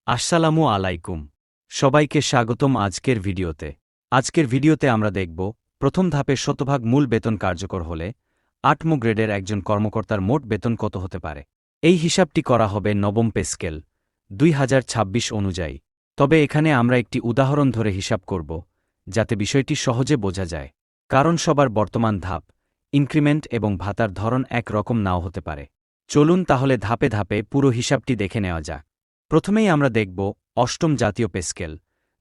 আসসালামু আলাইকুম। সবাইকে স্বাগতম আজকের ভিডিওতে আমরা দেখব প্রথম ধাপে শতভাগ মূল বেতন কার্যকর হলে ৮ম গ্রেডের একজন কর্মকর্তার মোট বেতন কত হতে পারে। এই হিসাবটি করা হবে নবম পে স্কেল ২০২৬ অনুযায়ী। তবে এখানে আমরা একটি উদাহরণ ধরে হিসাব করব যাতে বিষয়টি সহজে বোঝা যায়, কারণ সবার বর্তমান ধাপ, ইনক্রিমেন্ট এবং ভাতার ধরন এক রকম নাও হতে পারে। চলুন তাহলে ধাপে ধাপে পুরো হিসাবটি দেখে নেওয়া যাক। প্রথমেই আমরা দেখব অষ্টম জাতীয় পে স্কেল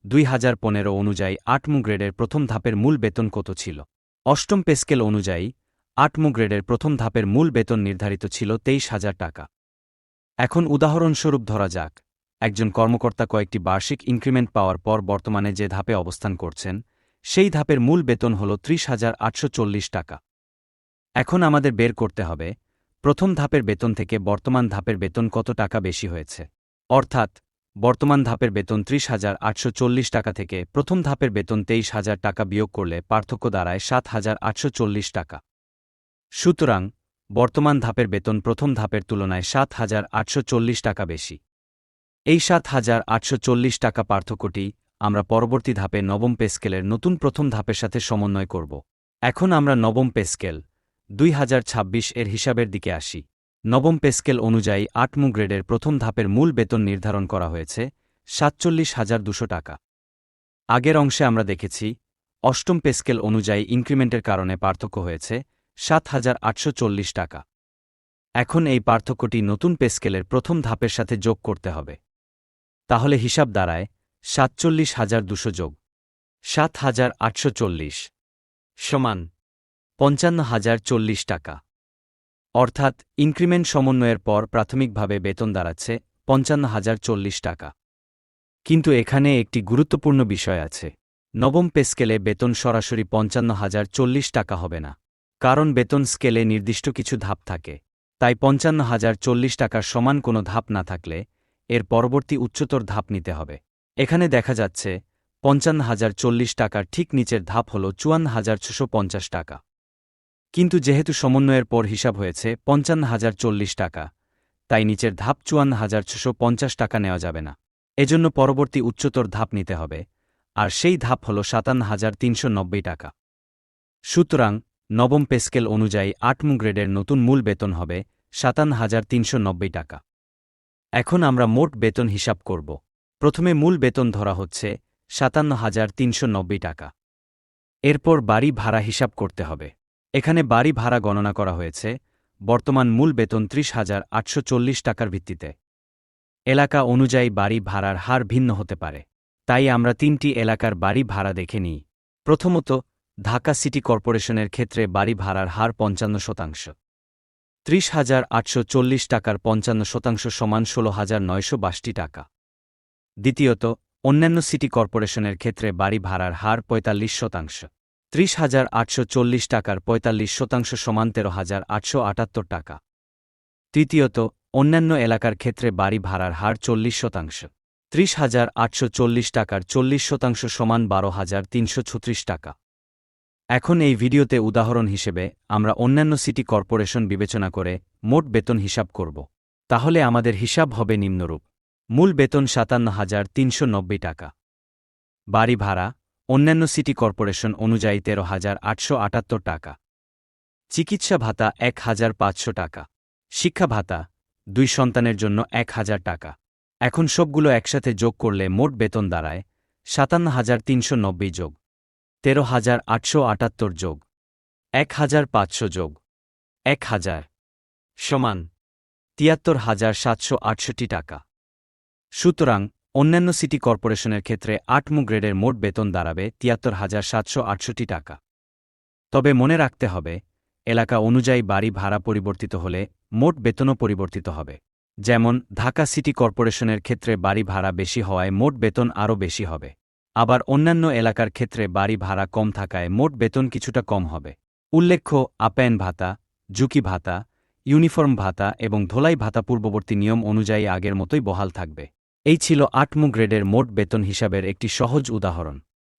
২০১৫ অনুযায়ী ৮ম গ্রেডের প্রথম ধাপের মূল বেতন কত ছিল। অষ্টম পে স্কেল অনুযায়ী ৮ম গ্রেডের প্রথম ধাপের মূল বেতন নির্ধারিত ছিল ২৩,০০০ টাকা। এখন উদাহরণস্বরূপ ধরা যাক, একজন কর্মকর্তা কয়েকটি বার্ষিক ইনক্রিমেন্ট পাওয়ার পর বর্তমানে যে ধাপে অবস্থান করছেন সেই ধাপের মূল বেতন হল ৩০,৮৪০ টাকা। এখন আমাদের বের করতে হবে প্রথম ধাপের বেতন থেকে বর্তমান ধাপের বেতন কত টাকা বেশি হয়েছে। অর্থাৎ বর্তমান ধাপের বেতন ৩০,৮৪০ টাকা থেকে প্রথম ধাপের বেতন ২৩,০০০ টাকা বিয়োগ করলে পার্থক্য দাঁড়ায় ৭,৮৪০ টাকা। সুতরাং বর্তমান ধাপের বেতন প্রথম ধাপের তুলনায় ৭,৮৪০ টাকা বেশি। এই ৭,৮৪০ টাকা পার্থক্যটি আমরা পরবর্তী ধাপে নবম পে স্কেলের নতুন প্রথম ধাপের সাথে সমন্বয় করব। এখন আমরা নবম পে স্কেল ২০২৬ এর হিসাবের দিকে আসি। নবম পে স্কেল অনুযায়ী ৮ম গ্রেডের প্রথম ধাপের মূল বেতন নির্ধারণ করা হয়েছে ৪৭,২০০ টাকা। আগের অংশে আমরা দেখেছি অষ্টম পে স্কেল অনুযায়ী ইনক্রিমেন্টের কারণে পার্থক্য হয়েছে ৭,৮৪০ টাকা। এখন এই পার্থক্যটি নতুন পে স্কেলের প্রথম ধাপের সাথে যোগ করতে হবে। তাহলে হিসাব দাঁড়ায় ৪৭,২০০ যোগ ৭,৮৪০ সমান ৫৫,০৪০ টাকা। অর্থাৎ ইনক্রিমেন্ট সমন্বয়ের পর প্রাথমিকভাবে বেতন দাঁড়াচ্ছে ৫৫,০৪০ টাকা। কিন্তু এখানে একটি গুরুত্বপূর্ণ বিষয় আছে। নবম পে স্কেলে বেতন সরাসরি ৫৫,০৪০ টাকা হবে না, কারণ বেতন স্কেলে নির্দিষ্ট কিছু ধাপ থাকে। তাই ৫৫,০৪০ টাকার সমান কোনো ধাপ না থাকলে এর পরবর্তী উচ্চতর ধাপ নিতে হবে। এখানে দেখা যাচ্ছে ৫৫,০৪০ টাকার ঠিক নিচের ধাপ হল ৫৪,৬৫০ টাকা। কিন্তু যেহেতু সমন্বয়ের পর হিসাব হয়েছে ৫৫,০৪০ টাকা, তাই নিচের ধাপ ৫৪,৬৫০ টাকা নেওয়া যাবে না। এজন্য পরবর্তী উচ্চতর ধাপ নিতে হবে, আর সেই ধাপ হল ৫৭,৩৯০ টাকা। সুতরাং নবম পে স্কেল অনুযায়ী ৮ম গ্রেডের নতুন মূল বেতন হবে ৫৭,৩৯০ টাকা। এখন আমরা মোট বেতন হিসাব করব। প্রথমে মূল বেতন ধরা হচ্ছে ৫৭,৩৯০ টাকা। এরপর বাড়ি ভাড়া হিসাব করতে হবে। এখানে বাড়ি ভাড়া গণনা করা হয়েছে বর্তমান মূল বেতন ৩০,৮৪০ টাকার ভিত্তিতে। এলাকা অনুযায়ী বাড়ি ভাড়ার হার ভিন্ন হতে পারে, তাই আমরা ৩টি এলাকার বাড়ি ভাড়া দেখে নিই। প্রথমত, ঢাকা সিটি কর্পোরেশনের ক্ষেত্রে বাড়ি ভাড়ার হার ৫৫%। ৩০,৮৪০ টাকার ৫৫% সমান ১৬,৯৬২ টাকা। দ্বিতীয়ত, অন্যান্য সিটি কর্পোরেশনের ক্ষেত্রে বাড়ি ভাড়ার হার ৪৫%। ৩০,৮৪০ টাকার ৪৫% সমান ১৩,৮৭৮ টাকা। তৃতীয়ত, অন্যান্য এলাকার ক্ষেত্রে বাড়ি ভাড়ার হার ৪০%। ৩০,৮৪০ টাকার ৪০% সমান ১২,৩৩৬ টাকা। এখন এই ভিডিওতে উদাহরণ হিসেবে আমরা অন্যান্য সিটি কর্পোরেশন বিবেচনা করে মোট বেতন হিসাব করব। তাহলে আমাদের হিসাব হবে নিম্নরূপ: মূল বেতন ৫৭,৩৯০ টাকা। বাড়ি ভাড়া অন্যান্য সিটি কর্পোরেশন অনুযায়ী ১৩,৮৭৮ টাকা। চিকিৎসা ভাতা ১,৫০০ টাকা। শিক্ষা ভাতা ২ সন্তানের জন্য ১,০০০ টাকা। এখন সবগুলো একসাথে যোগ করলে মোট বেতন দাঁড়ায় ৫৭,৩৯০ যোগ ১৩,৮৭৮ যোগ ১,৫০০ যোগ ১,০০০ সমান ৭৩,৭৬৮ টাকা। সুতরাং অন্যান্য সিটি কর্পোরেশনের ক্ষেত্রে ৮ম গ্রেডের মোট বেতন দাঁড়াবে ৭৩,৭৬৮ টাকা। তবে মনে রাখতে হবে, এলাকা অনুযায়ী বাড়ি ভাড়া পরিবর্তিত হলে মোট বেতনও পরিবর্তিত হবে। যেমন ঢাকা সিটি কর্পোরেশনের ক্ষেত্রে বাড়ি ভাড়া বেশি হওয়ায় মোট বেতন আরও বেশি হবে। আবার অন্যান্য এলাকার ক্ষেত্রে বাড়ি ভাড়া কম থাকায় মোট বেতন কিছুটা কম হবে। উল্লেখ্য, আপ্যায়ন ভাতা, ঝুঁকি ভাতা, ইউনিফর্ম ভাতা এবং ধোলাই ভাতা পূর্ববর্তী নিয়ম অনুযায়ী আগের মতোই বহাল থাকবে। এই ছিল ৮ম গ্রেডের মোট বেতন হিসাবের একটি সহজ উদাহরণ।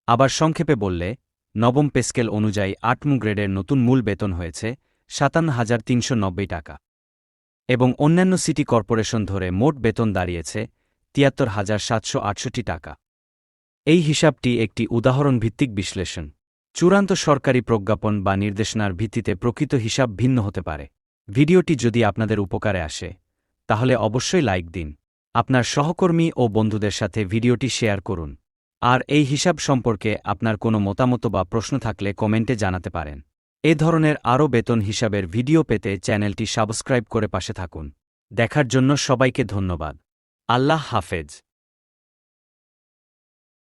আবার সংক্ষেপে বললে, নবম পে স্কেল অনুযায়ী ৮ম গ্রেডের নতুন মূল বেতন হয়েছে ৫৭,৩৯০ টাকা এবং অন্যান্য সিটি কর্পোরেশন ধরে মোট বেতন দাঁড়িয়েছে ৭৩,৭৬৮ টাকা। এই হিসাবটি একটি উদাহরণভিত্তিক বিশ্লেষণ। চূড়ান্ত সরকারি প্রজ্ঞাপন বা নির্দেশনার ভিত্তিতে প্রকৃত হিসাব ভিন্ন হতে পারে। ভিডিওটি যদি আপনাদের উপকারে আসে তাহলে অবশ্যই লাইক দিন। আপনার সহকর্মী ও বন্ধুদের সাথে ভিডিওটি শেয়ার করুন। আর এই হিসাব সম্পর্কে আপনার কোনো মতামত বা প্রশ্ন থাকলে কমেন্টে জানাতে পারেন। এ ধরনের আরও বেতন হিসাবের ভিডিও পেতে চ্যানেলটি সাবস্ক্রাইব করে পাশে থাকুন। দেখার জন্য সবাইকে ধন্যবাদ। আল্লাহ হাফেজ।